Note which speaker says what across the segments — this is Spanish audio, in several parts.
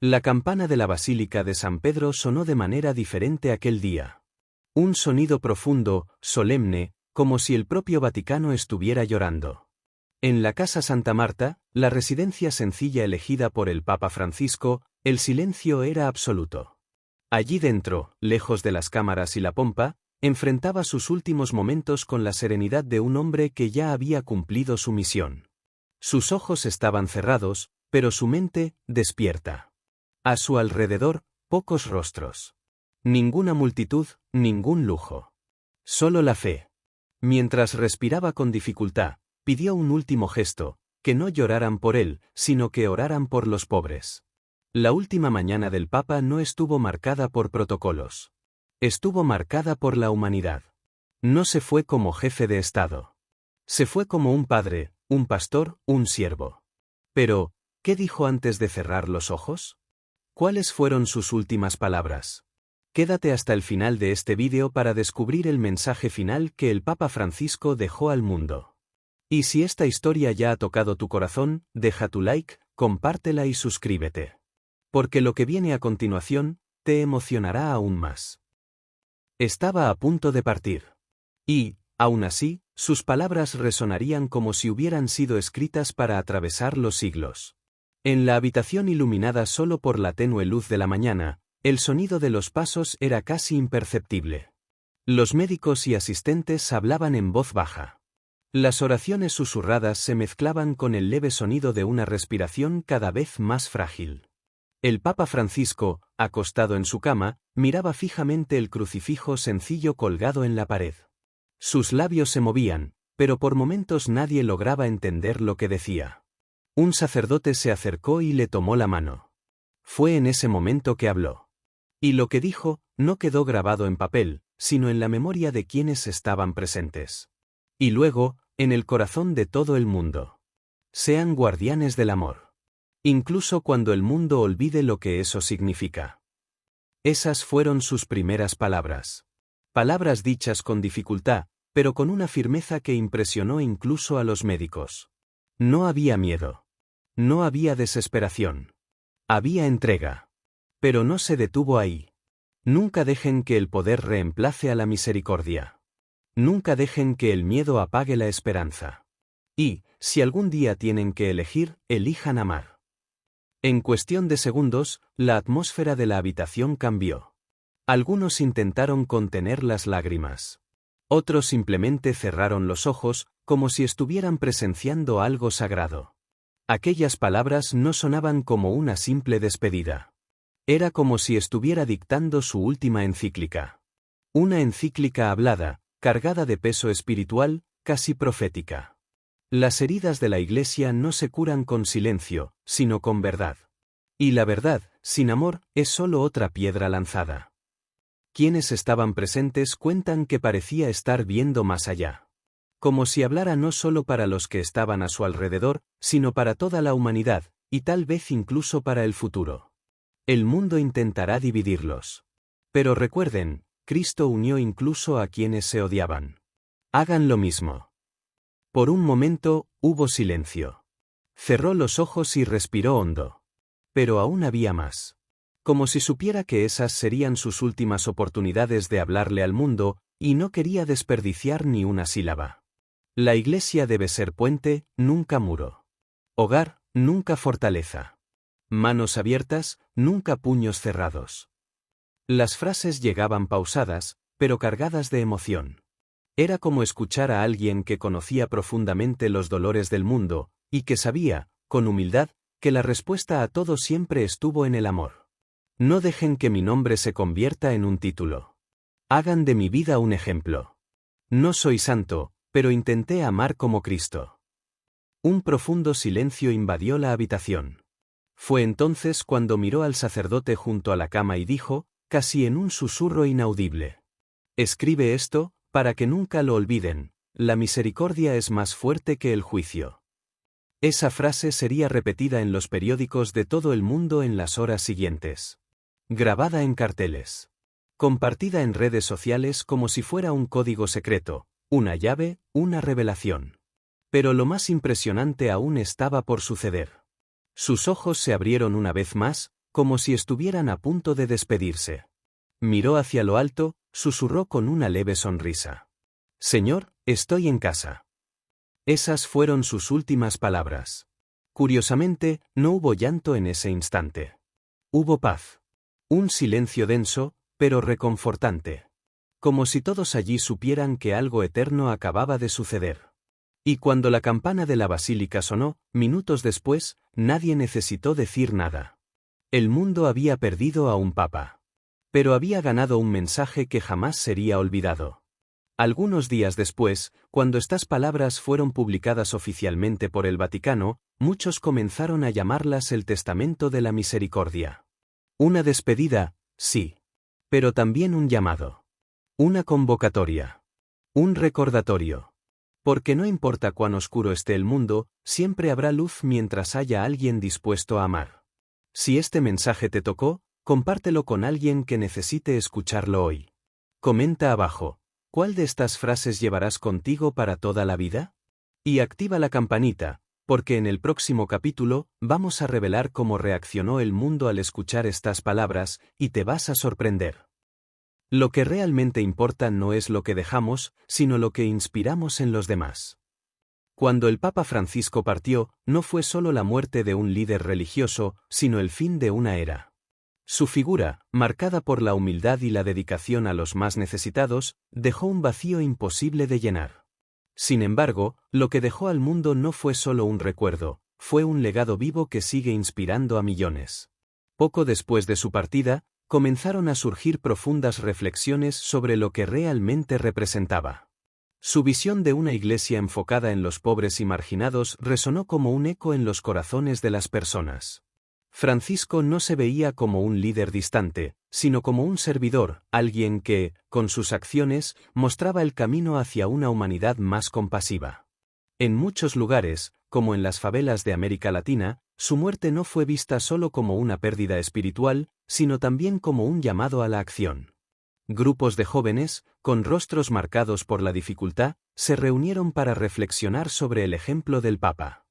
Speaker 1: La campana de la Basílica de San Pedro sonó de manera diferente aquel día. Un sonido profundo, solemne, como si el propio Vaticano estuviera llorando. En la Casa Santa Marta, la residencia sencilla elegida por el Papa Francisco, el silencio era absoluto. Allí dentro, lejos de las cámaras y la pompa, enfrentaba sus últimos momentos con la serenidad de un hombre que ya había cumplido su misión. Sus ojos estaban cerrados, pero su mente, despierta. A su alrededor, pocos rostros. Ninguna multitud, ningún lujo. Solo la fe. Mientras respiraba con dificultad, pidió un último gesto, que no lloraran por él, sino que oraran por los pobres. La última mañana del Papa no estuvo marcada por protocolos. Estuvo marcada por la humanidad. No se fue como jefe de Estado. Se fue como un padre, un pastor, un siervo. Pero, ¿qué dijo antes de cerrar los ojos? ¿Cuáles fueron sus últimas palabras? Quédate hasta el final de este vídeo para descubrir el mensaje final que el Papa Francisco dejó al mundo. Y si esta historia ya ha tocado tu corazón, deja tu like, compártela y suscríbete. Porque lo que viene a continuación, te emocionará aún más. Estaba a punto de partir. Y, aún así, sus palabras resonarían como si hubieran sido escritas para atravesar los siglos. En la habitación iluminada solo por la tenue luz de la mañana, el sonido de los pasos era casi imperceptible. Los médicos y asistentes hablaban en voz baja. Las oraciones susurradas se mezclaban con el leve sonido de una respiración cada vez más frágil. El Papa Francisco, acostado en su cama, miraba fijamente el crucifijo sencillo colgado en la pared. Sus labios se movían, pero por momentos nadie lograba entender lo que decía. Un sacerdote se acercó y le tomó la mano. Fue en ese momento que habló. Y lo que dijo, no quedó grabado en papel, sino en la memoria de quienes estaban presentes. Y luego, en el corazón de todo el mundo. Sean guardianes del amor. Incluso cuando el mundo olvide lo que eso significa. Esas fueron sus primeras palabras. Palabras dichas con dificultad, pero con una firmeza que impresionó incluso a los médicos. No había miedo. No había desesperación. Había entrega. Pero no se detuvo ahí. Nunca dejen que el poder reemplace a la misericordia. Nunca dejen que el miedo apague la esperanza. Y, si algún día tienen que elegir, elijan amar. En cuestión de segundos, la atmósfera de la habitación cambió. Algunos intentaron contener las lágrimas. Otros simplemente cerraron los ojos, como si estuvieran presenciando algo sagrado. Aquellas palabras no sonaban como una simple despedida. Era como si estuviera dictando su última encíclica. Una encíclica hablada, cargada de peso espiritual, casi profética. Las heridas de la Iglesia no se curan con silencio, sino con verdad. Y la verdad, sin amor, es solo otra piedra lanzada. Quienes estaban presentes cuentan que parecía estar viendo más allá. Como si hablara no solo para los que estaban a su alrededor, sino para toda la humanidad, y tal vez incluso para el futuro. El mundo intentará dividirlos. Pero recuerden, Cristo unió incluso a quienes se odiaban. Hagan lo mismo. Por un momento, hubo silencio. Cerró los ojos y respiró hondo. Pero aún había más. Como si supiera que esas serían sus últimas oportunidades de hablarle al mundo, y no quería desperdiciar ni una sílaba. La Iglesia debe ser puente, nunca muro. Hogar, nunca fortaleza. Manos abiertas, nunca puños cerrados. Las frases llegaban pausadas, pero cargadas de emoción. Era como escuchar a alguien que conocía profundamente los dolores del mundo, y que sabía, con humildad, que la respuesta a todo siempre estuvo en el amor. No dejen que mi nombre se convierta en un título. Hagan de mi vida un ejemplo. No soy santo, pero intenté amar como Cristo. Un profundo silencio invadió la habitación. Fue entonces cuando miró al sacerdote junto a la cama y dijo, casi en un susurro inaudible: escribe esto, para que nunca lo olviden, la misericordia es más fuerte que el juicio. Esa frase sería repetida en los periódicos de todo el mundo en las horas siguientes. Grabada en carteles. Compartida en redes sociales como si fuera un código secreto, una llave, una revelación. Pero lo más impresionante aún estaba por suceder. Sus ojos se abrieron una vez más, como si estuvieran a punto de despedirse. Miró hacia lo alto, susurró con una leve sonrisa. «Señor, estoy en casa». Esas fueron sus últimas palabras. Curiosamente, no hubo llanto en ese instante. Hubo paz. Un silencio denso, pero reconfortante. Como si todos allí supieran que algo eterno acababa de suceder. Y cuando la campana de la basílica sonó, minutos después, nadie necesitó decir nada. El mundo había perdido a un papa. Pero había ganado un mensaje que jamás sería olvidado. Algunos días después, cuando estas palabras fueron publicadas oficialmente por el Vaticano, muchos comenzaron a llamarlas el Testamento de la Misericordia. Una despedida, sí. Pero también un llamado. Una convocatoria. Un recordatorio. Porque no importa cuán oscuro esté el mundo, siempre habrá luz mientras haya alguien dispuesto a amar. Si este mensaje te tocó, compártelo con alguien que necesite escucharlo hoy. Comenta abajo, ¿cuál de estas frases llevarás contigo para toda la vida? Y activa la campanita, porque en el próximo capítulo vamos a revelar cómo reaccionó el mundo al escuchar estas palabras, y te vas a sorprender. Lo que realmente importa no es lo que dejamos, sino lo que inspiramos en los demás. Cuando el Papa Francisco partió, no fue solo la muerte de un líder religioso, sino el fin de una era. Su figura, marcada por la humildad y la dedicación a los más necesitados, dejó un vacío imposible de llenar. Sin embargo, lo que dejó al mundo no fue solo un recuerdo, fue un legado vivo que sigue inspirando a millones. Poco después de su partida, comenzaron a surgir profundas reflexiones sobre lo que realmente representaba. Su visión de una iglesia enfocada en los pobres y marginados resonó como un eco en los corazones de las personas. Francisco no se veía como un líder distante, sino como un servidor, alguien que, con sus acciones, mostraba el camino hacia una humanidad más compasiva. En muchos lugares, como en las favelas de América Latina, su muerte no fue vista solo como una pérdida espiritual, sino también como un llamado a la acción. Grupos de jóvenes, con rostros marcados por la dificultad, se reunieron para reflexionar sobre el ejemplo del Papa.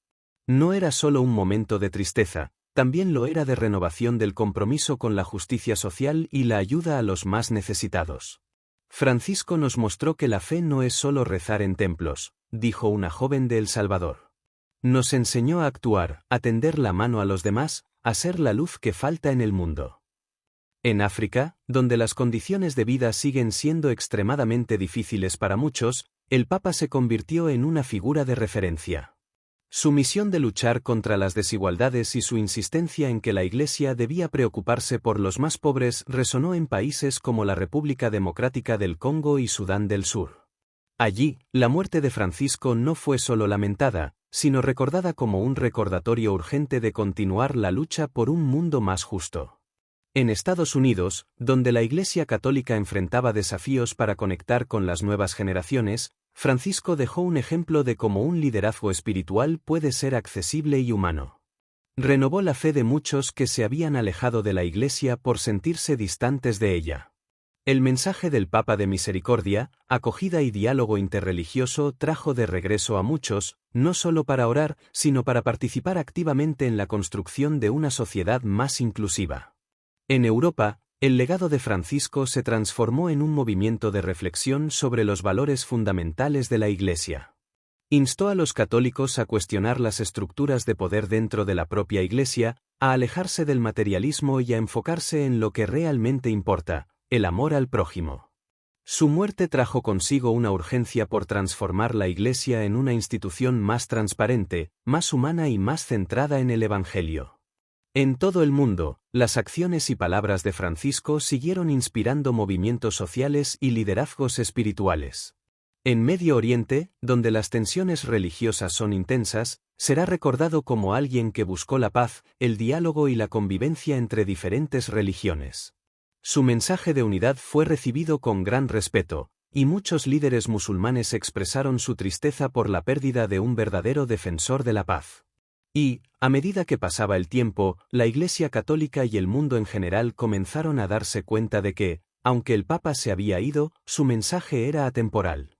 Speaker 1: No era solo un momento de tristeza, también lo era de renovación del compromiso con la justicia social y la ayuda a los más necesitados. Francisco nos mostró que la fe no es solo rezar en templos, dijo una joven de El Salvador. Nos enseñó a actuar, a tender la mano a los demás, a ser la luz que falta en el mundo. En África, donde las condiciones de vida siguen siendo extremadamente difíciles para muchos, el Papa se convirtió en una figura de referencia. Su misión de luchar contra las desigualdades y su insistencia en que la Iglesia debía preocuparse por los más pobres resonó en países como la República Democrática del Congo y Sudán del Sur. Allí, la muerte de Francisco no fue solo lamentada, sino recordada como un recordatorio urgente de continuar la lucha por un mundo más justo. En Estados Unidos, donde la Iglesia Católica enfrentaba desafíos para conectar con las nuevas generaciones, Francisco dejó un ejemplo de cómo un liderazgo espiritual puede ser accesible y humano. Renovó la fe de muchos que se habían alejado de la Iglesia por sentirse distantes de ella. El mensaje del Papa de misericordia, acogida y diálogo interreligioso trajo de regreso a muchos, no solo para orar, sino para participar activamente en la construcción de una sociedad más inclusiva. En Europa, el legado de Francisco se transformó en un movimiento de reflexión sobre los valores fundamentales de la Iglesia. Instó a los católicos a cuestionar las estructuras de poder dentro de la propia Iglesia, a alejarse del materialismo y a enfocarse en lo que realmente importa, el amor al prójimo. Su muerte trajo consigo una urgencia por transformar la Iglesia en una institución más transparente, más humana y más centrada en el Evangelio. En todo el mundo, las acciones y palabras de Francisco siguieron inspirando movimientos sociales y liderazgos espirituales. En Medio Oriente, donde las tensiones religiosas son intensas, será recordado como alguien que buscó la paz, el diálogo y la convivencia entre diferentes religiones. Su mensaje de unidad fue recibido con gran respeto, y muchos líderes musulmanes expresaron su tristeza por la pérdida de un verdadero defensor de la paz. Y, a medida que pasaba el tiempo, la Iglesia Católica y el mundo en general comenzaron a darse cuenta de que, aunque el Papa se había ido, su mensaje era atemporal.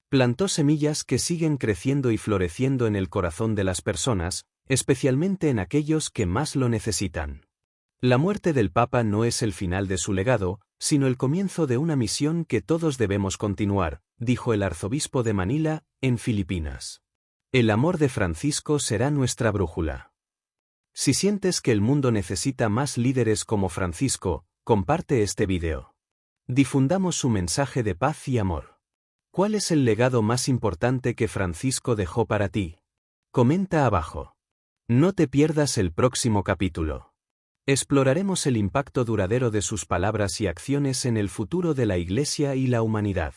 Speaker 1: Plantó semillas que siguen creciendo y floreciendo en el corazón de las personas, especialmente en aquellos que más lo necesitan. La muerte del Papa no es el final de su legado, sino el comienzo de una misión que todos debemos continuar, dijo el arzobispo de Manila, en Filipinas. El amor de Francisco será nuestra brújula. Si sientes que el mundo necesita más líderes como Francisco, comparte este video. Difundamos su mensaje de paz y amor. ¿Cuál es el legado más importante que Francisco dejó para ti? Comenta abajo. No te pierdas el próximo capítulo. Exploraremos el impacto duradero de sus palabras y acciones en el futuro de la Iglesia y la humanidad.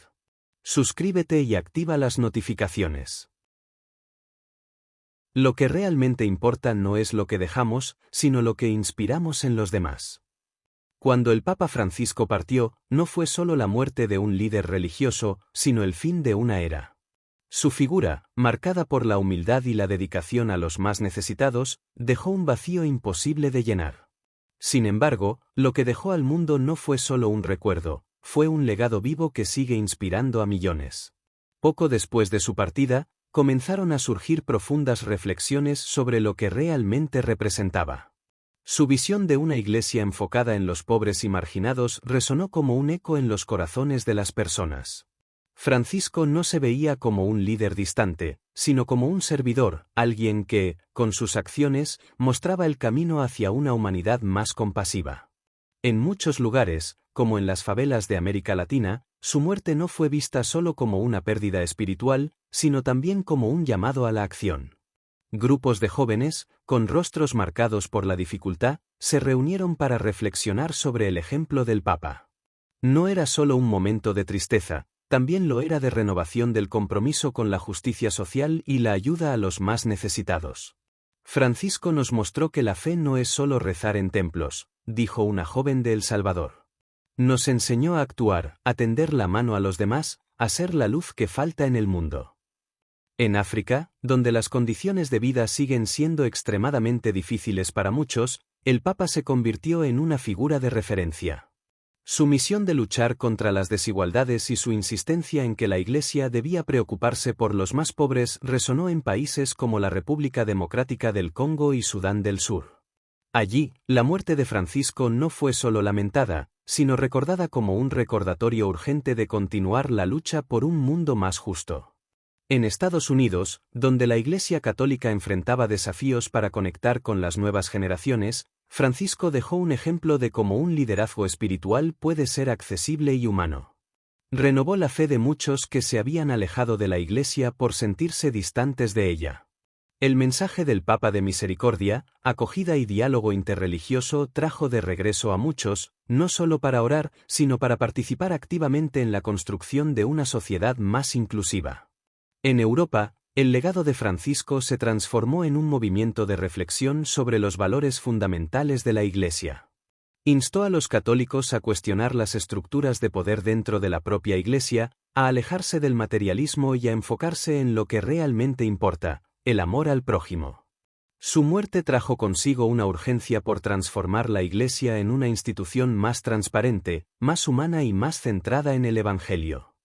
Speaker 1: Suscríbete y activa las notificaciones. Lo que realmente importa no es lo que dejamos, sino lo que inspiramos en los demás. Cuando el Papa Francisco partió, no fue solo la muerte de un líder religioso, sino el fin de una era. Su figura, marcada por la humildad y la dedicación a los más necesitados, dejó un vacío imposible de llenar. Sin embargo, lo que dejó al mundo no fue solo un recuerdo, fue un legado vivo que sigue inspirando a millones. Poco después de su partida, comenzaron a surgir profundas reflexiones sobre lo que realmente representaba. Su visión de una iglesia enfocada en los pobres y marginados resonó como un eco en los corazones de las personas. Francisco no se veía como un líder distante, sino como un servidor, alguien que, con sus acciones, mostraba el camino hacia una humanidad más compasiva. En muchos lugares, como en las favelas de América Latina, su muerte no fue vista solo como una pérdida espiritual, sino también como un llamado a la acción. Grupos de jóvenes, con rostros marcados por la dificultad, se reunieron para reflexionar sobre el ejemplo del Papa. No era solo un momento de tristeza, también lo era de renovación del compromiso con la justicia social y la ayuda a los más necesitados. Francisco nos mostró que la fe no es solo rezar en templos, dijo una joven de El Salvador. Nos enseñó a actuar, a tender la mano a los demás, a ser la luz que falta en el mundo. En África, donde las condiciones de vida siguen siendo extremadamente difíciles para muchos, el Papa se convirtió en una figura de referencia. Su misión de luchar contra las desigualdades y su insistencia en que la Iglesia debía preocuparse por los más pobres resonó en países como la República Democrática del Congo y Sudán del Sur. Allí, la muerte de Francisco no fue solo lamentada, sino recordada como un recordatorio urgente de continuar la lucha por un mundo más justo. En Estados Unidos, donde la Iglesia Católica enfrentaba desafíos para conectar con las nuevas generaciones, Francisco dejó un ejemplo de cómo un liderazgo espiritual puede ser accesible y humano. Renovó la fe de muchos que se habían alejado de la Iglesia por sentirse distantes de ella. El mensaje del Papa de misericordia, acogida y diálogo interreligioso trajo de regreso a muchos, no solo para orar, sino para participar activamente en la construcción de una sociedad más inclusiva. En Europa, el legado de Francisco se transformó en un movimiento de reflexión sobre los valores fundamentales de la Iglesia. Instó a los católicos a cuestionar las estructuras de poder dentro de la propia Iglesia, a alejarse del materialismo y a enfocarse en lo que realmente importa, el amor al prójimo. Su muerte trajo consigo una urgencia por transformar la Iglesia en una institución más transparente, más humana y más centrada en el Evangelio.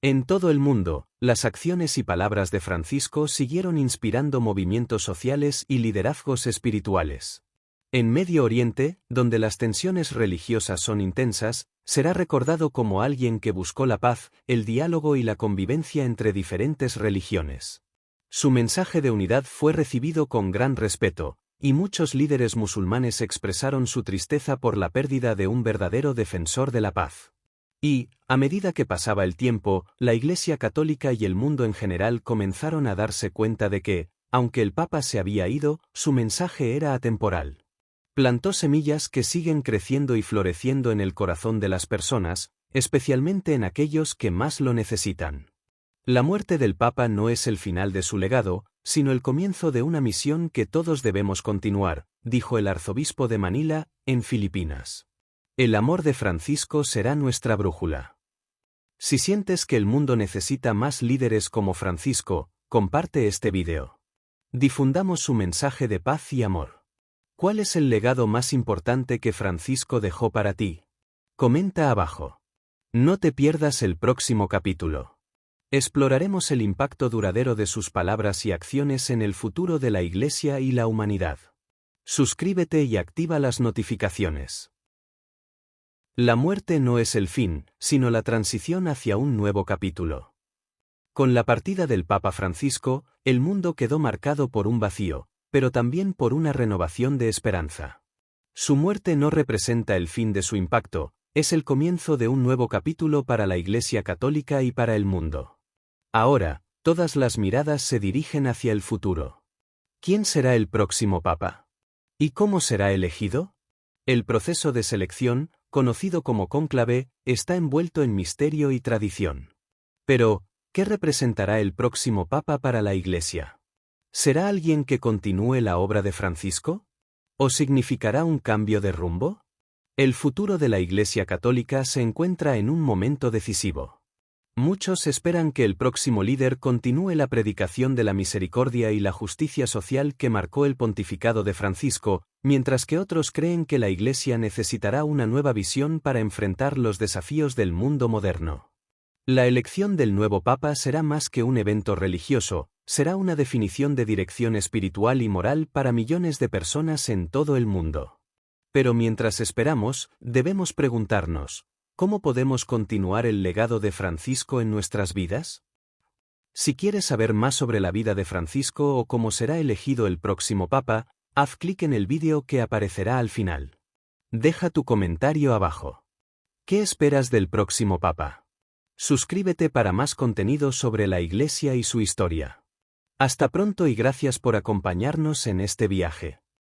Speaker 1: En todo el mundo, las acciones y palabras de Francisco siguieron inspirando movimientos sociales y liderazgos espirituales. En Medio Oriente, donde las tensiones religiosas son intensas, será recordado como alguien que buscó la paz, el diálogo y la convivencia entre diferentes religiones. Su mensaje de unidad fue recibido con gran respeto, y muchos líderes musulmanes expresaron su tristeza por la pérdida de un verdadero defensor de la paz. Y, a medida que pasaba el tiempo, la Iglesia Católica y el mundo en general comenzaron a darse cuenta de que, aunque el Papa se había ido, su mensaje era atemporal. Plantó semillas que siguen creciendo y floreciendo en el corazón de las personas, especialmente en aquellos que más lo necesitan. La muerte del Papa no es el final de su legado, sino el comienzo de una misión que todos debemos continuar, dijo el arzobispo de Manila, en Filipinas. El amor de Francisco será nuestra brújula. Si sientes que el mundo necesita más líderes como Francisco, comparte este video. Difundamos su mensaje de paz y amor. ¿Cuál es el legado más importante que Francisco dejó para ti? Comenta abajo. No te pierdas el próximo capítulo. Exploraremos el impacto duradero de sus palabras y acciones en el futuro de la Iglesia y la humanidad. Suscríbete y activa las notificaciones. La muerte no es el fin, sino la transición hacia un nuevo capítulo. Con la partida del Papa Francisco, el mundo quedó marcado por un vacío, pero también por una renovación de esperanza. Su muerte no representa el fin de su impacto, es el comienzo de un nuevo capítulo para la Iglesia Católica y para el mundo. Ahora, todas las miradas se dirigen hacia el futuro. ¿Quién será el próximo Papa? ¿Y cómo será elegido? El proceso de selección, conocido como cónclave, está envuelto en misterio y tradición. Pero, ¿qué representará el próximo Papa para la Iglesia? ¿Será alguien que continúe la obra de Francisco? ¿O significará un cambio de rumbo? El futuro de la Iglesia Católica se encuentra en un momento decisivo. Muchos esperan que el próximo líder continúe la predicación de la misericordia y la justicia social que marcó el pontificado de Francisco, mientras que otros creen que la Iglesia necesitará una nueva visión para enfrentar los desafíos del mundo moderno. La elección del nuevo Papa será más que un evento religioso, será una definición de dirección espiritual y moral para millones de personas en todo el mundo. Pero mientras esperamos, debemos preguntarnos, ¿cómo podemos continuar el legado de Francisco en nuestras vidas? Si quieres saber más sobre la vida de Francisco o cómo será elegido el próximo Papa, haz clic en el vídeo que aparecerá al final. Deja tu comentario abajo. ¿Qué esperas del próximo Papa? Suscríbete para más contenido sobre la Iglesia y su historia. Hasta pronto y gracias por acompañarnos en este viaje.